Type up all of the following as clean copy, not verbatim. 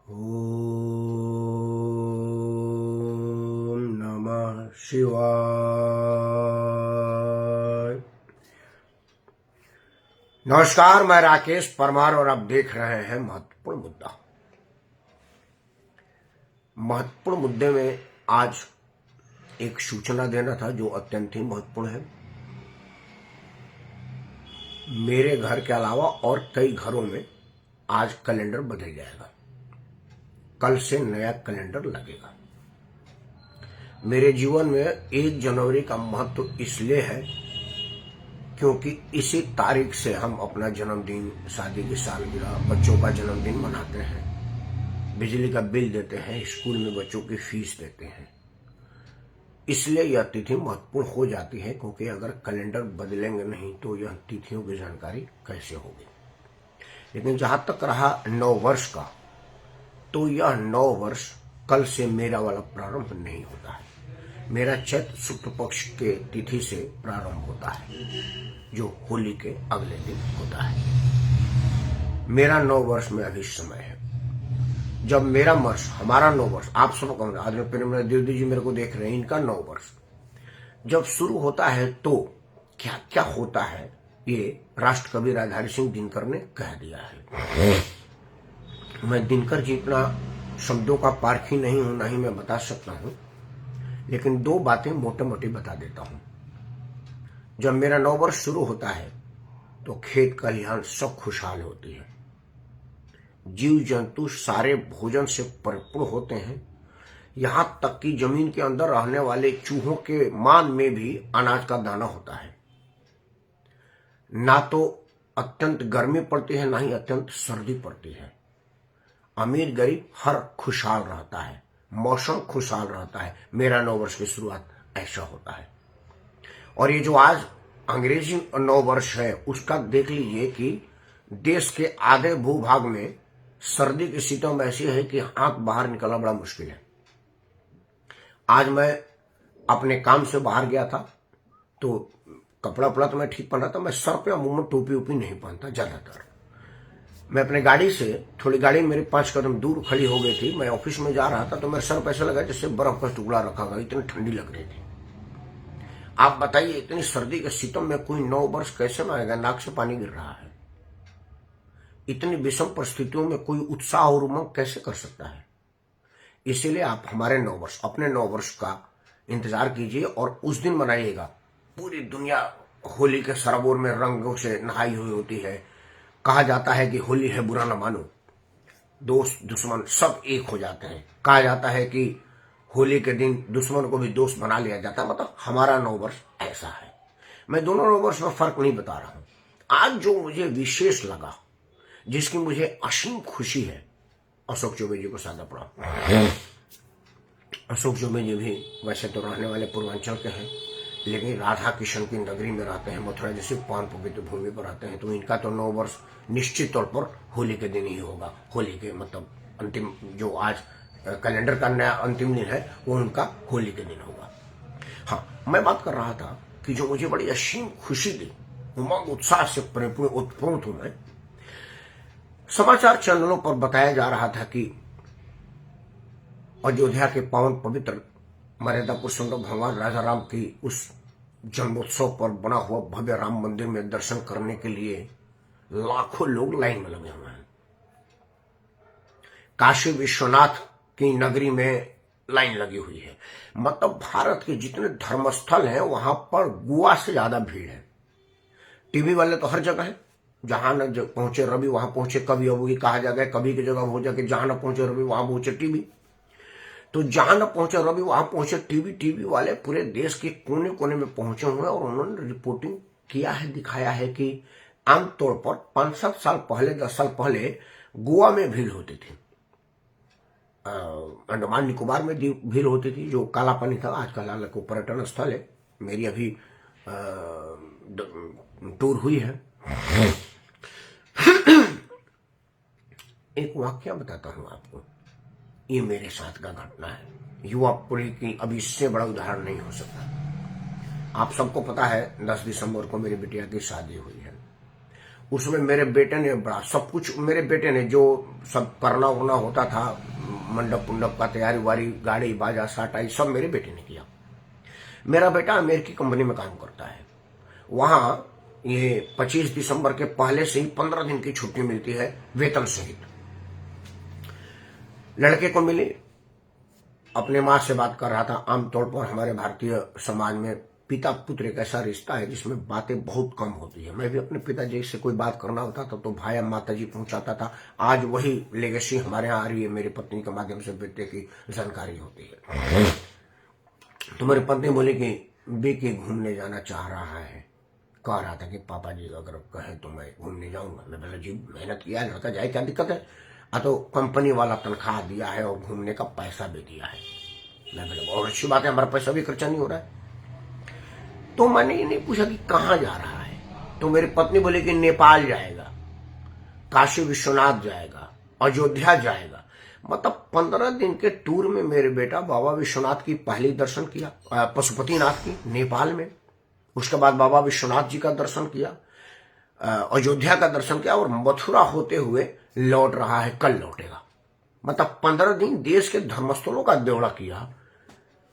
ओम नमः शिवाय। नमस्कार, मैं राकेश परमार और आप देख रहे हैं महत्वपूर्ण मुद्दा। महत्वपूर्ण मुद्दे में आज एक सूचना देना था जो अत्यंत ही महत्वपूर्ण है। मेरे घर के अलावा और कई घरों में आज कैलेंडर बदल जाएगा। कल से नया कैलेंडर लगेगा। मेरे जीवन में 1 जनवरी का महत्व इसलिए है क्योंकि इसी तारीख से हम अपना जन्मदिन, शादी की सालगिरह, बच्चों का जन्मदिन मनाते हैं, बिजली का बिल देते हैं, स्कूल में बच्चों की फीस देते हैं। इसलिए यह तिथि महत्वपूर्ण हो जाती है क्योंकि अगर कैलेंडर बदलेंगे नहीं तो यह तिथियों की जानकारी कैसे होगी। लेकिन जहां तक रहा नव वर्ष का, तो यह नव वर्ष कल से मेरा वाला प्रारंभ नहीं होता है। मेरा चैत्र शुक्ल पक्ष के तिथि से प्रारंभ होता है जो होली के अगले दिन होता है। मेरा नव वर्ष में अभी समय है। जब मेरा वर्ष, हमारा नव वर्ष, आप सब आदरणीय देवदी जी मेरे को देख रहे हैं, इनका नव वर्ष जब शुरू होता है तो क्या क्या होता है ये राष्ट्र कवि राजधारी सिंह दिनकर ने कह दिया है। मैं दिनकर जी इतना शब्दों का पारखी नहीं हूं, ना ही मैं बता सकता हूं, लेकिन 2 बातें मोटे मोटी बता देता हूं। जब मेरा नव वर्ष शुरू होता है तो खेत खलिहान सब खुशहाल होती है, जीव जंतु सारे भोजन से परिपूर्ण होते हैं, यहां तक कि जमीन के अंदर रहने वाले चूहों के मान में भी अनाज का दाना होता है। ना तो अत्यंत गर्मी पड़ती है, ना ही अत्यंत सर्दी पड़ती है। अमीर गरीब हर खुशहाल रहता है, मौसम खुशहाल रहता है। मेरा नव वर्ष की शुरुआत ऐसा होता है। और ये जो आज अंग्रेजी नव वर्ष है उसका देख लीजिए कि देश के आधे भूभाग में सर्दी की स्थितियों ऐसी है कि आंख बाहर निकलना बड़ा मुश्किल है। आज मैं अपने काम से बाहर गया था तो कपड़ा उपड़ा तो मैं ठीक पहन रहा था, मैं सर पे अमूमन टोपी उपी नहीं पहनता ज्यादातर। मैं अपने गाड़ी से, थोड़ी गाड़ी मेरे 5 कदम दूर खड़ी हो गई थी, मैं ऑफिस में जा रहा था तो मेरे सर पे ऐसा लगा जैसे बर्फ का टुकड़ा रखा गया, इतनी ठंडी लग रही थी। आप बताइए इतनी सर्दी के सितम में कोई नव वर्ष कैसे मनाएगा? नाक से पानी गिर रहा है। इतनी विषम परिस्थितियों में कोई उत्साह और उमंग कैसे कर सकता है? इसीलिए आप हमारे नव वर्ष, अपने नव वर्ष का इंतजार कीजिए और उस दिन मनाइएगा। पूरी दुनिया होली के सरोवर में रंगों से नहाई हुई होती है। कहा जाता है कि होली है बुरा न मानो, दोस्त दुश्मन सब एक हो जाते हैं। कहा जाता है कि होली के दिन दुश्मन को भी दोस्त बना लिया जाता है। मतलब हमारा नव वर्ष ऐसा है। मैं दोनों नव वर्ष में फर्क नहीं बता रहा हूं। आज जो मुझे विशेष लगा, जिसकी मुझे असीम खुशी है, अशोक चौबे जी को सादा प्रणाम। अशोक चौबे जी भी वैसे तो रहने वाले पूर्वांचल के हैं, लेकिन राधा किशन की नगरी में रहते हैं, मथुरा जैसे पावन पवित्र भूमि पर रहते हैं, तो इनका तो नव वर्ष निश्चित तौर पर होली के दिन ही होगा। होली के मतलब अंतिम, जो आज कैलेंडर का नया अंतिम दिन है वो उनका होली के दिन होगा। हाँ, मैं बात कर रहा था कि जो मुझे बड़ी असीम खुशी दी, उमंग उत्साह से परिपूर्ण उत्प्रोत हूं मैं। समाचार चैनलों पर बताया जा रहा था कि अयोध्या के पावन पवित्र मर्यादा पुरुषोत्तम भगवान राजा राम की उस जन्मोत्सव पर बना हुआ भव्य राम मंदिर में दर्शन करने के लिए लाखों लोग लाइन में लगे हुए हैं। काशी विश्वनाथ की नगरी में लाइन लगी हुई है। मतलब भारत के जितने धर्मस्थल हैं वहां पर गोवा से ज्यादा भीड़ है। टीवी वाले तो हर जगह है, जहां न पहुंचे रवि वहां पहुंचे कवि। अब ये कहा जाता है कवि की जगह हो जाके जहां न पहुंचे रवि वहां पहुंचे टीवी। तो जहां न पहुंचे रवि वहां पहुंचे टीवी। टीवी वाले पूरे देश के कोने कोने में पहुंचे हुए हैं और उन्होंने रिपोर्टिंग किया है, दिखाया है कि आमतौर पर 5-7 साल पहले, 10 साल पहले गोवा में भीड़ होती थी, अंडमान निकोबार में भीड़ होती थी, जो काला पानी था, आजकल हालांकि पर्यटन स्थल है। मेरी अभी टूर हुई है। एक वाक्य बताता हूं आपको, ये मेरे साथ का घटना है। युवा पीढ़ी की अब इससे बड़ा उदाहरण नहीं हो सकता। आप सबको पता है 10 दिसंबर को मेरी बिटिया की शादी हुई है। उसमें मेरे बेटे ने बड़ा सब कुछ, मेरे बेटे ने जो सब करना उरना होता था, मंडप पुंडप का तैयारी वारी, गाड़ी बाजा साटाई, सब मेरे बेटे ने किया। मेरा बेटा अमेरिकी कंपनी में काम करता है। वहां ये 25 दिसंबर के पहले से ही 15 दिन की छुट्टी मिलती है वेतन सहित। लड़के को मिली, अपने माँ से बात कर रहा था। आमतौर पर हमारे भारतीय समाज में पिता पुत्र एक ऐसा रिश्ता है जिसमें बातें बहुत कम होती है। मैं भी अपने पिताजी से कोई बात करना होता था तो भाई माता जी पहुंचाता था। आज वही लेगेसी हमारे यहाँ आ रही है, मेरी पत्नी के माध्यम से बेटे की जानकारी होती है। तो मेरी पत्नी बोली कि बेटी घूमने जाना चाह रहा है, कह रहा था कि पापा जी अगर कहे तो मैं घूमने जाऊंगा। मैं बोला जी मेहनत किया है, लड़का जाए, क्या दिक्कत है? तो कंपनी वाला तनख्वाह दिया है और घूमने का पैसा भी दिया है। मैं बोला बहुत अच्छी बात है, हमारा पैसा भी खर्चा नहीं हो रहा है। तो मैंने ये नहीं पूछा कि कहाँ जा रहा है। तो मेरी पत्नी बोली कि नेपाल जाएगा, काशी विश्वनाथ जाएगा, अयोध्या जाएगा। मतलब 15 दिन के टूर में मेरे बेटा बाबा विश्वनाथ की पहली दर्शन किया, पशुपतिनाथ की नेपाल में। उसके बाद बाबा विश्वनाथ जी का दर्शन किया, अयोध्या का दर्शन किया और मथुरा होते हुए लौट रहा है, कल लौटेगा। मतलब 15 दिन देश के धर्मस्थलों का दौरा किया।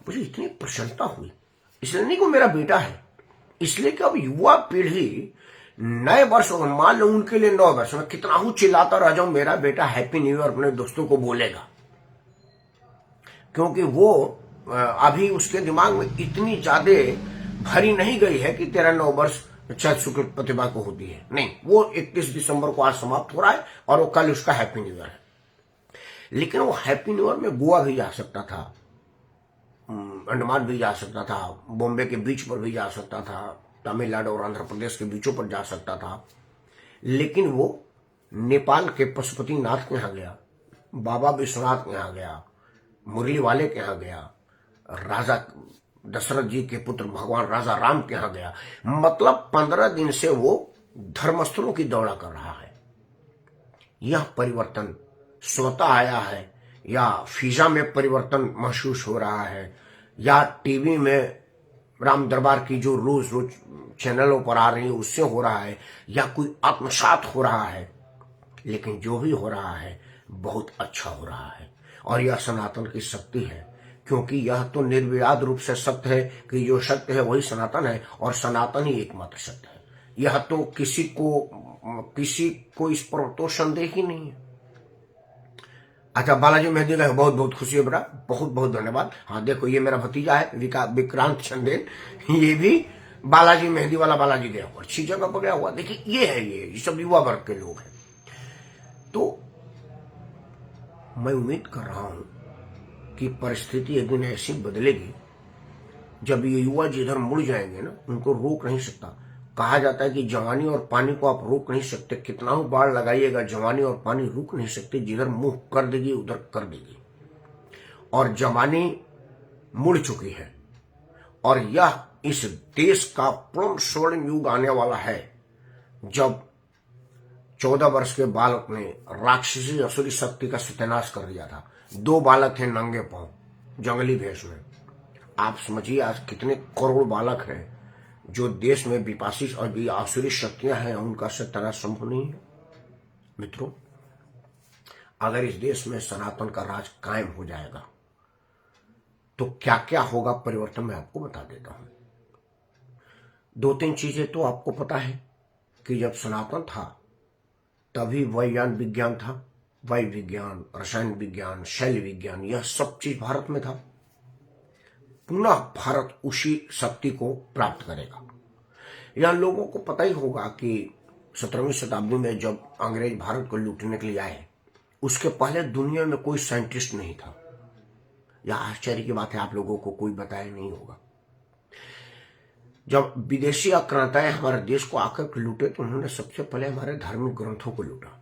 मुझे इतनी प्रसन्नता हुई, इसलिए नहीं कि मेरा बेटा है, इसलिए कि अब युवा पीढ़ी नए वर्ष, मान लो उनके लिए 9 वर्ष में कितना हूं चिल्लाता रह जाऊं मेरा बेटा हैप्पी न्यू ईयर अपने दोस्तों को बोलेगा, क्योंकि वो अभी उसके दिमाग में इतनी ज्यादा भरी नहीं गई है कि तेरा 9 वर्ष चैत शुक्ल प्रतिभा को होती है। नहीं, वो 31 दिसंबर को आज समाप्त हो रहा है और वो कल उसका हैप्पी न्यू ईयर है। लेकिन वो हैप्पी न्यू ईयर में गोवा भी जा सकता था, अंडमान भी जा सकता था, बॉम्बे के बीच पर भी जा सकता था, तमिलनाडु और आंध्र प्रदेश के बीचों पर जा सकता था। लेकिन वो नेपाल के पशुपतिनाथ के यहाँ गया, बाबा विश्वनाथ के यहाँ गया, मुरली वाले के यहाँ गया, राजा दशरथ जी के पुत्र भगवान राजा राम के यहाँ गया। मतलब 15 दिन से वो धर्मस्थलों की दौड़ा कर रहा है। यह परिवर्तन स्वतः आया है या फीजा में परिवर्तन महसूस हो रहा है या टीवी में राम दरबार की जो रोज रोज चैनलों पर आ रही है उससे हो रहा है या कोई आत्मसात हो रहा है, लेकिन जो भी हो रहा है बहुत अच्छा हो रहा है। और यह सनातन की शक्ति है, क्योंकि यह तो निर्विवाद रूप से सत्य है कि जो सत्य है वही सनातन है और सनातन ही एकमात्र सत्य है। यह तो किसी को इस पर तो संदेह ही नहीं है। अच्छा, बालाजी मेहंदी का बहुत बहुत खुशी है बेटा, बहुत बहुत धन्यवाद। हाँ देखो, ये मेरा भतीजा है विक्रांत चंदेल, ये भी बालाजी मेहंदी वाला बालाजी गया हुआ, अच्छी जगह पर गया हुआ। देखिए ये है, ये सब युवा वर्ग के लोग हैं। तो मैं उम्मीद कर रहा हूं कि परिस्थिति एक दिन ऐसी बदलेगी जब ये युवा जिधर मुड़ जाएंगे ना, उनको रोक नहीं सकता। कहा जाता है कि जवानी और पानी को आप रोक नहीं सकते, कितना ही बाढ़ लगाइएगा जवानी और पानी रुक नहीं सकते। जिधर मुंह कर देगी उधर कर देगी। और जवानी मुड़ चुकी है और यह इस देश का परम स्वर्ण युग आने वाला है जब 14 वर्ष के बालक ने राक्षसी असुरी शक्ति का सत्यानाश कर दिया था। 2 बालक थे नंगे पांव जंगली भेष में। आप समझिए आज कितने करोड़ बालक हैं जो देश में विपासी और आसुरी शक्तियां हैं, उनका सत्यानाश संभव नहीं है। मित्रों, अगर इस देश में सनातन का राज कायम हो जाएगा तो क्या क्या होगा परिवर्तन मैं आपको बता देता हूं। 2-3 चीजें तो आपको पता है कि जब सनातन था तभी वायुयान विज्ञान था, वायु विज्ञान, रसायन विज्ञान, शैल विज्ञान, यह सब चीज भारत में था। पुनः भारत उसी शक्ति को प्राप्त करेगा। यह लोगों को पता ही होगा कि 17वीं शताब्दी में जब अंग्रेज भारत को लूटने के लिए आए, उसके पहले दुनिया में कोई साइंटिस्ट नहीं था। यह आश्चर्य की बात है, आप लोगों को कोई बताया नहीं होगा। जब विदेशी आक्रांताएं हमारे देश को आकर लूटे तो उन्होंने सबसे पहले हमारे धार्मिक ग्रंथों को लूटा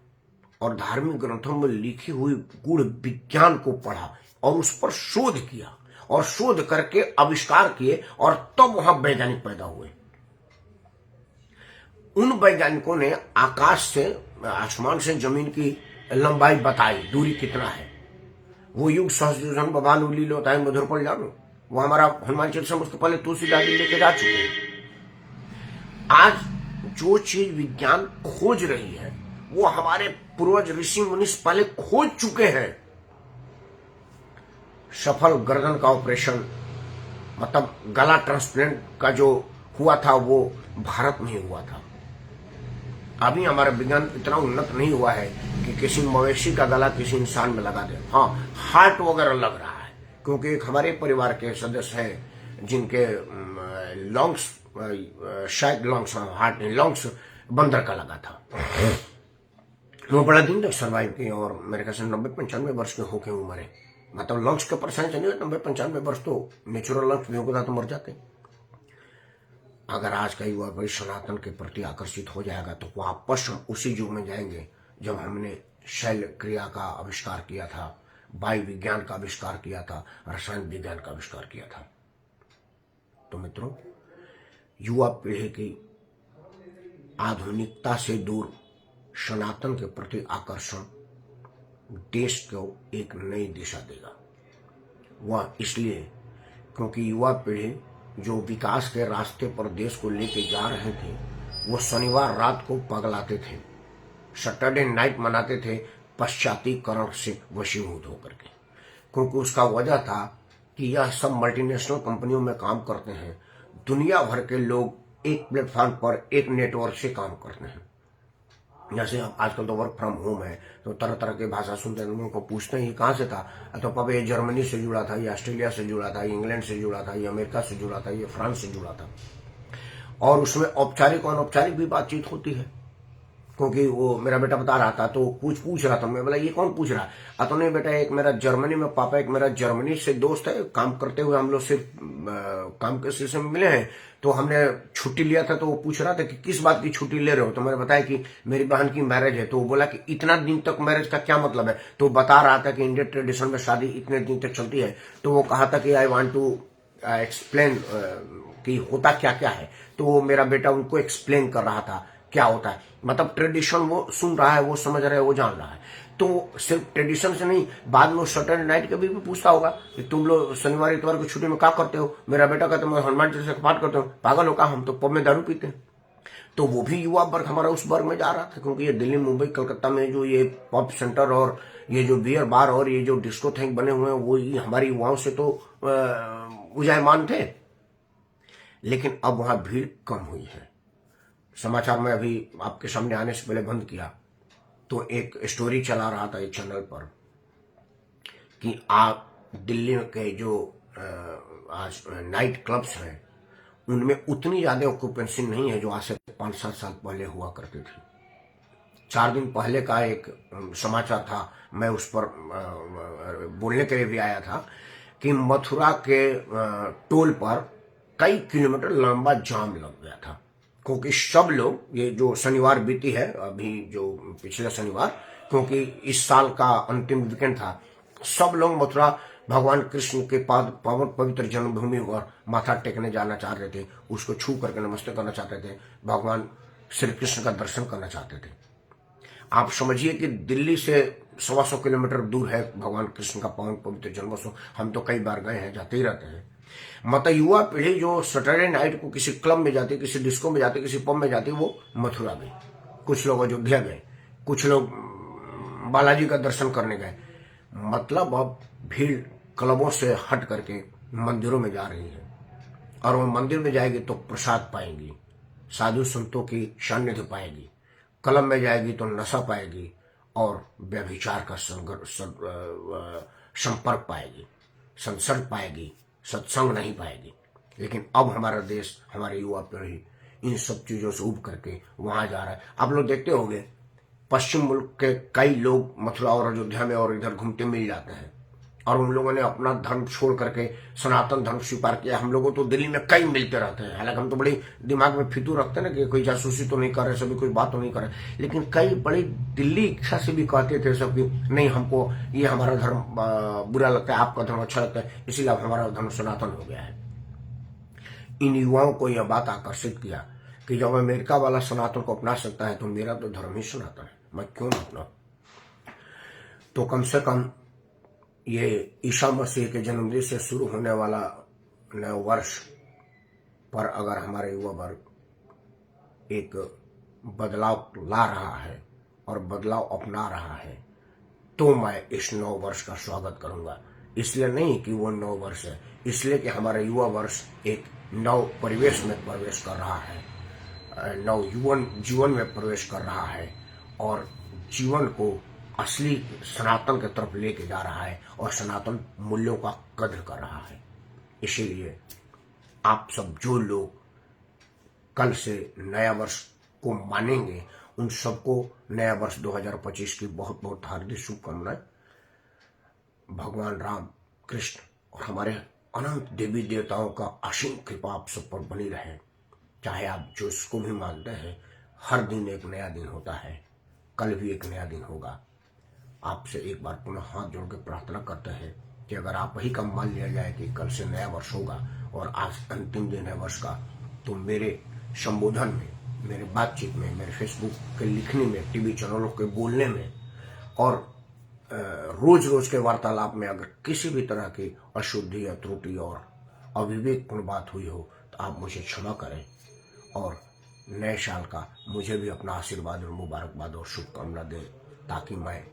और धार्मिक ग्रंथों में लिखी हुई गूढ़ विज्ञान को पढ़ा और उस पर शोध किया और शोध करके आविष्कार किए और तब वहां वैज्ञानिक पैदा हुए। उन वैज्ञानिकों ने आकाश से, आसमान से जमीन की लंबाई बताई, दूरी कितना है। वो युग सहस्र भगवान उली लोता है मधुर पर जानो, वो हमारा हनुमान चालीसा उसके पहले तुलसीदास जी लेके जा चुके हैं। आज जो चीज विज्ञान खोज रही है वो हमारे पूर्वज ऋषि मुनि पहले खोज चुके हैं। सफल गर्दन का ऑपरेशन, मतलब गला ट्रांसप्लांट का जो हुआ था वो भारत में ही हुआ था। अभी हमारा विज्ञान इतना उन्नत नहीं हुआ है कि किसी मवेशी का गला किसी इंसान में लगा दे। हाँ, हार्ट वगैरह लग रहा है, क्योंकि एक हमारे परिवार के सदस्य हैं जिनके लॉन्ग्स, शायद लॉन्ग्स, हार्ट नहीं, लॉन्ग्स बंदर का लगा था। वो बड़ा दिन तक सर्वाइव किए और मेरे ख्याल से 90-95 वर्ष के होके वो मरे। मतलब लंग्स के परेशानी नहीं, 90-95 वर्ष तो नेचुरल लंग्स भी होगा तो मर जाते। अगर आज का युवा भाई सनातन के प्रति आकर्षित हो जाएगा तो वापस हम उसी युग में जाएंगे जब हमने शैल क्रिया का आविष्कार किया था, वायु विज्ञान का आविष्कार किया था, रसायन विज्ञान का आविष्कार किया था। तो मित्रों, युवा पीढ़ी की आधुनिकता से दूर सनातन के प्रति आकर्षण देश को एक नई दिशा देगा। वह इसलिए क्योंकि युवा पीढ़ी जो विकास के रास्ते पर देश को लेके जा रहे थे वो शनिवार रात को पगलाते थे, सैटरडे नाइट मनाते थे पश्चातीकरण से वशीभूत होकर के। क्योंकि उसका वजह था कि यह सब मल्टीनेशनल कंपनियों में काम करते हैं, दुनिया भर के लोग एक प्लेटफॉर्म पर एक नेटवर्क से काम करते हैं। जैसे आजकल तो वर्क फ्रॉम होम है तो तरह तरह की भाषा सुनते हैं, उनको पूछते हैं ये कहाँ से था, तो पापा ये जर्मनी से जुड़ा था, ये ऑस्ट्रेलिया से जुड़ा था, ये इंग्लैंड से जुड़ा था, ये अमेरिका से जुड़ा था, ये फ्रांस से जुड़ा था। और उसमें औपचारिक और अनौपचारिक भी बातचीत होती है। क्योंकि वो मेरा बेटा बता रहा था तो कुछ पूछ रहा था, मैं बोला ये कौन पूछ रहा है, तो नहीं बेटा एक मेरा जर्मनी में पापा, एक मेरा जर्मनी से दोस्त है, काम करते हुए हम लोग सिर्फ काम के सिलसिले में मिले हैं, तो हमने छुट्टी लिया था। तो वो पूछ रहा था कि किस बात की छुट्टी ले रहे हो, तो मैंने बताया कि मेरी बहन की मैरिज है। तो वो बोला कि इतना दिन तक मैरिज का क्या मतलब है, तो बता रहा था कि इंडियन ट्रेडिशन में शादी इतने दिन तक चलती है। तो वो कहा था कि आई वॉन्ट टू एक्सप्लेन कि होता क्या क्या है। तो वो मेरा बेटा उनको एक्सप्लेन कर रहा था क्या होता है, मतलब ट्रेडिशन वो सुन रहा है, वो समझ रहा है, वो जान रहा है। तो सिर्फ ट्रेडिशन से नहीं, बाद में सैटरडे नाइट के भी पूछता होगा कि तुम लोग शनिवार इतवार की छुट्टी में क्या करते हो। मेरा बेटा कहता मैं हनुमान चालीसा का पाठ करता हूँ। पागल हो का, हम तो पब में दारू पीते हैं। तो वो भी युवा वर्ग हमारा उस वर्ग में जा रहा था, क्योंकि ये दिल्ली, मुंबई, कलकत्ता में जो ये पब सेंटर और ये जो बियर बार और ये जो डिस्को थैंक बने हुए हैं वो हमारी युवाओं से तो उजायमान थे। लेकिन अब वहां भीड़ कम हुई है। समाचार में अभी आपके सामने आने से पहले बंद किया तो एक स्टोरी चला रहा था एक चैनल पर कि आप दिल्ली के जो आज नाइट क्लब्स हैं उनमें उतनी ज्यादा ऑक्यूपेंसी नहीं है जो आज से 5-7 साल पहले हुआ करती थी। 4 दिन पहले का एक समाचार था, मैं उस पर बोलने के लिए भी आया था कि मथुरा के टोल पर कई किलोमीटर लंबा जाम लग गया था। क्योंकि सब लोग, ये जो शनिवार बीती है अभी, जो पिछले शनिवार, क्योंकि इस साल का अंतिम वीकेंड था, सब लोग मथुरा भगवान कृष्ण के पावन पवित्र जन्मभूमि पर माथा टेकने जाना चाह रहे थे, उसको छू करके नमस्ते करना चाहते थे, भगवान श्री कृष्ण का दर्शन करना चाहते थे। आप समझिए कि दिल्ली से 125 किलोमीटर दूर है भगवान कृष्ण का पावन पवित्र जन्मोत्सव। हम तो कई बार गए हैं, जाते ही रहते हैं। मतलब युवा पीढ़ी जो सैटरडे नाइट को किसी क्लब में जाती, किसी डिस्को में जाती, किसी पब में जाती, वो मथुरा गई, कुछ लोग अयोध्या गए, कुछ लोग बालाजी का दर्शन करने गए। मतलब अब भीड़ क्लबों से हट करके मंदिरों में जा रही है, और वो मंदिर में जाएगी तो प्रसाद पाएंगी, साधु संतों की सान्निध्य पाएगी, क्लब में जाएगी तो नशा पाएगी और व्यभिचार का संपर्क पाएगी, संसर्ग पाएगी, सत्संग नहीं पाएगी। लेकिन अब हमारा देश, हमारे युवा पीढ़ी इन सब चीजों से उब करके वहां जा रहा है। आप लोग देखते होंगे पश्चिम मुल्क के कई लोग मथुरा और अयोध्या में और इधर घूमते मिल जाते हैं, और उन लोगों ने अपना धर्म छोड़ करके सनातन धर्म स्वीकार किया। हम लोगों तो दिल्ली में कई मिलते रहते हैं, हालांकि हम तो बड़ी दिमाग में फितूर रखते हैं ना कि कोई जासूसी तो नहीं कर रहे, सभी कोई बात तो नहीं कर रहे, लेकिन कई बड़ी दिल्ली इच्छा से भी कहते थे सब कि नहीं, हमको ये हमारा धर्म बुरा लगता है, आपका धर्म अच्छा लगता है, इसीलिए हमारा धर्म सनातन हो गया है। इन युवाओं को यह बात आकर्षित किया कि जब अमेरिका वाला सनातन को अपना सकता है तो मेरा तो धर्म ही सनातन है, मैं क्यों ना अपना। तो कम से कम ये ईसा मसीह के जन्मदिन से शुरू होने वाला नए वर्ष पर अगर हमारे युवा वर्ग एक बदलाव ला रहा है और बदलाव अपना रहा है, तो मैं इस नव वर्ष का स्वागत करूंगा। इसलिए नहीं कि वो नव वर्ष है, इसलिए कि हमारा युवा वर्ष एक नव परिवेश में प्रवेश कर रहा है, नव जीवन में प्रवेश कर रहा है और जीवन को असली सनातन की तरफ लेके जा रहा है और सनातन मूल्यों का कद्र कर रहा है। इसीलिए आप सब जो लोग कल से नया वर्ष को मानेंगे, उन सबको नया वर्ष 2025 की बहुत बहुत हार्दिक शुभकामनाएं। भगवान राम, कृष्ण और हमारे अनंत देवी देवताओं का असीम कृपा आप सब पर बनी रहे। चाहे आप जो इसको भी मानते हैं, हर दिन एक नया दिन होता है, कल भी एक नया दिन होगा। आपसे एक बार पुनः हाथ जोड़ के प्रार्थना करते हैं कि अगर आप वही का मान लिया जाए कि कल से नया वर्ष होगा और आज अंतिम दिन है वर्ष का, तो मेरे संबोधन में, मेरे बातचीत में, मेरे फेसबुक के लिखने में, टीवी चैनलों के बोलने में और रोज रोज के वार्तालाप में अगर किसी भी तरह की अशुद्धि या त्रुटि और अविवेकपूर्ण बात हुई हो तो आप मुझे क्षमा करें और नए साल का मुझे भी अपना आशीर्वाद और मुबारकबाद और शुभकामना दें, ताकि मैं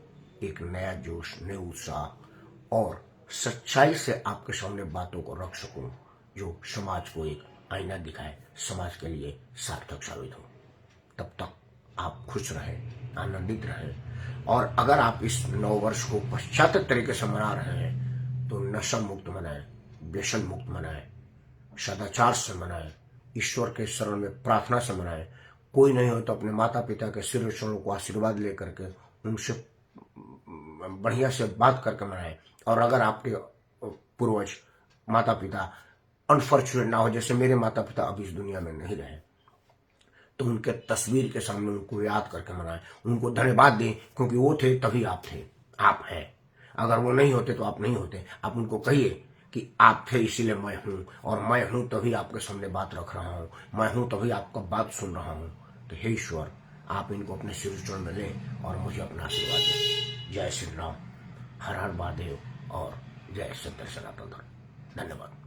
एक नया जोश, नए उत्साह और सच्चाई से आपके सामने बातों को रख सकूं, जो समाज को एक आईना दिखाए, समाज के लिए सार्थक साबित हो। तब तक आप खुश रहें, आनंदित रहें और अगर आप इस नव वर्ष को पश्चात तरीके से मना रहे हैं तो नशा मुक्त मनाएं, व्यसन मुक्त मनाएं, सदाचार से मनाएं, ईश्वर के शरण में प्रार्थना से मनाएं। कोई नहीं हो तो अपने माता पिता के सिर चरणों को आशीर्वाद लेकर के उनसे बढ़िया से बात करके मनाएं। और अगर आपके पूर्वज माता पिता अनफॉर्चुनेट ना हो, जैसे मेरे माता पिता अभी इस दुनिया में नहीं रहे, तो उनके तस्वीर के सामने उनको याद करके मनाएं, उनको धन्यवाद दें, क्योंकि वो थे तभी आप थे, आप हैं। अगर वो नहीं होते तो आप नहीं होते। आप उनको कहिए कि आप थे इसीलिए मैं हूं, और मैं हूं तभी आपके सामने बात रख रहा हूं, मैं हूं तभी आपका बात सुन रहा हूं। तो हे ईश्वर, आप इनको अपने सिर चरण में लें और मुझे अपना आशीर्वाद दें। जय श्री राम, हर हर महादेव और जय सत्य सनातन धर्म। धन्यवाद।